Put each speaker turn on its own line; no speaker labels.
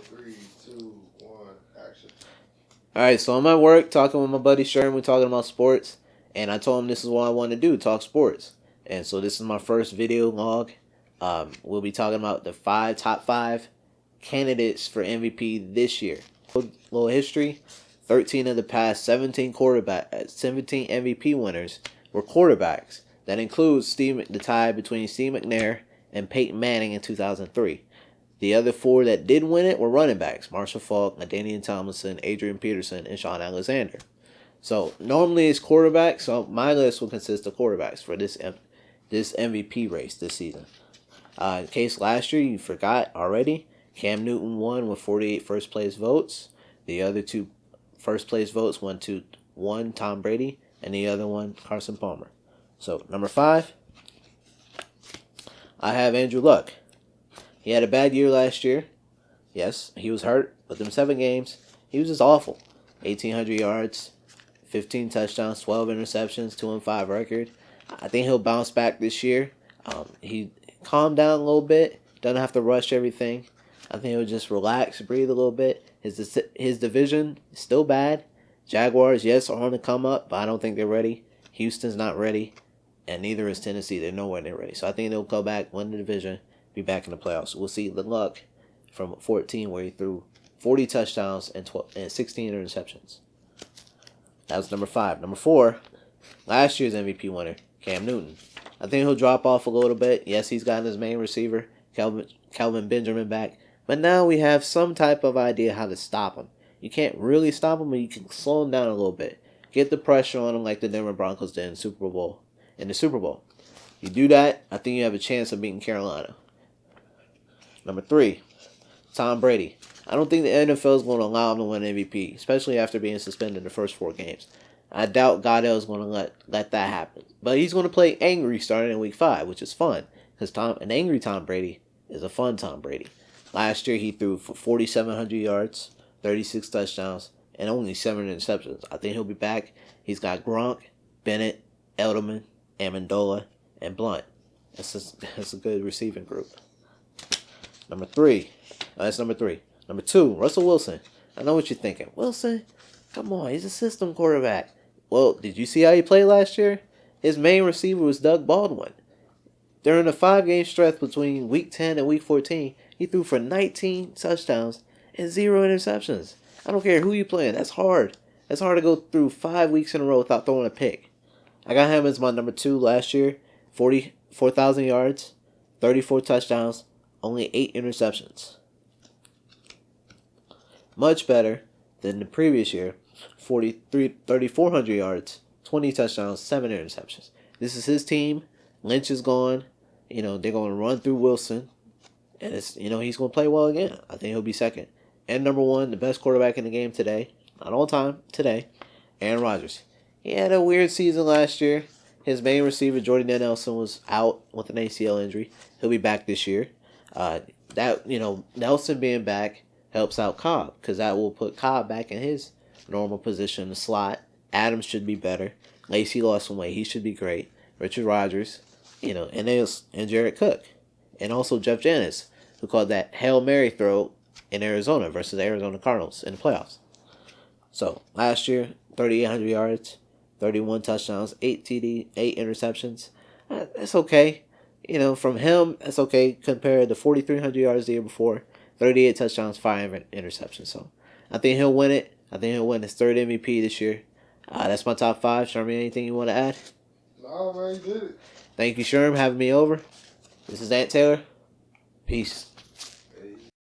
Three, two, one, action.
All right, so I'm at work talking with my buddy Sherm. We're talking about sports, and I told him this is what I want to do: talk sports. And so this is my first video log. We'll be talking about the top five candidates for MVP this year. Little history: 13 of the past 17 MVP winners were quarterbacks. That includes the tie between Steve McNair and Peyton Manning in 2003. The other four that did win it were running backs: Marshall Faulk, LaDainian Tomlinson, Adrian Peterson, and Sean Alexander. So normally it's quarterbacks. So my list will consist of quarterbacks for this MVP race this season. In case last year you forgot already, Cam Newton won with 48 first place votes. The other two first place votes went to one Tom Brady and the other one Carson Palmer. So number 5, I have Andrew Luck. He had a bad year last year. Yes, he was hurt, but them 7 games, he was just awful. 1,800 yards, 15 touchdowns, 12 interceptions, 2-5 record. I think he'll bounce back this year. He calmed down a little bit. Doesn't have to rush everything. I think he'll just relax, breathe a little bit. His division is still bad. Jaguars, yes, are on the come up, but I don't think they're ready. Houston's not ready, and neither is Tennessee. They're nowhere near ready. So I think they'll go back, win the division, be back in the playoffs. We'll see the Luck from 14, where he threw 40 touchdowns and 16 interceptions. That was number 5. Number 4, last year's MVP winner, Cam Newton. I think he'll drop off a little bit. Yes, he's gotten his main receiver, Kelvin Benjamin, back. But now we have some type of idea how to stop him. You can't really stop him, but you can slow him down a little bit. Get the pressure on him like the Denver Broncos did in the Super Bowl. You do that, I think you have a chance of beating Carolina. Number 3, Tom Brady. I don't think the NFL is going to allow him to win MVP, especially after being suspended in the first 4 games. I doubt Goddell is going to let that happen. But he's going to play angry starting in Week 5, which is fun, because an angry Tom Brady is a fun Tom Brady. Last year he threw for 4,700 yards, 36 touchdowns, and only 7 interceptions. I think he'll be back. He's got Gronk, Bennett, Edelman, Amendola, and Blunt. That's a good receiving group. Number 3. That's number 3. Number 2, Russell Wilson. I know what you're thinking. Wilson? Come on, he's a system quarterback. Well, did you see how he played last year? His main receiver was Doug Baldwin. During the 5-game stretch between Week 10 and Week 14, he threw for 19 touchdowns and 0 interceptions. I don't care who you playing. That's hard. It's hard to go through 5 weeks in a row without throwing a pick. I got him as my number 2 last year. 44,000 yards, 34 touchdowns, only 8 interceptions. Much better than the previous year. 3,400 yards, 20 touchdowns, 7 interceptions. This is his team. Lynch is gone. They're going to run through Wilson. And he's going to play well again. I think he'll be second. And number 1, the best quarterback in the game today, not all time, today, Aaron Rodgers. He had a weird season last year. His main receiver, Jordy Nelson, was out with an ACL injury. He'll be back this year. Nelson being back helps out Cobb, because that will put Cobb back in his normal position in the slot. Adams should be better. Lacey lost some weight. He should be great. Richard Rodgers, and Jared Cook. And also Jeff Janis, who called that Hail Mary throw in Arizona versus the Arizona Cardinals in the playoffs. So, last year, 3,800 yards, 31 touchdowns, 8 TD, 8 interceptions. That's okay. From him, that's okay compared to 4,300 yards the year before, 38 touchdowns, 5 interceptions. So, I think he'll win it. I think he'll win his 3rd MVP this year. That's my top 5. Sherman, anything you want to add?
No, man, you did it.
Thank you, Sherm, having me over. This is Ant Taylor. Peace.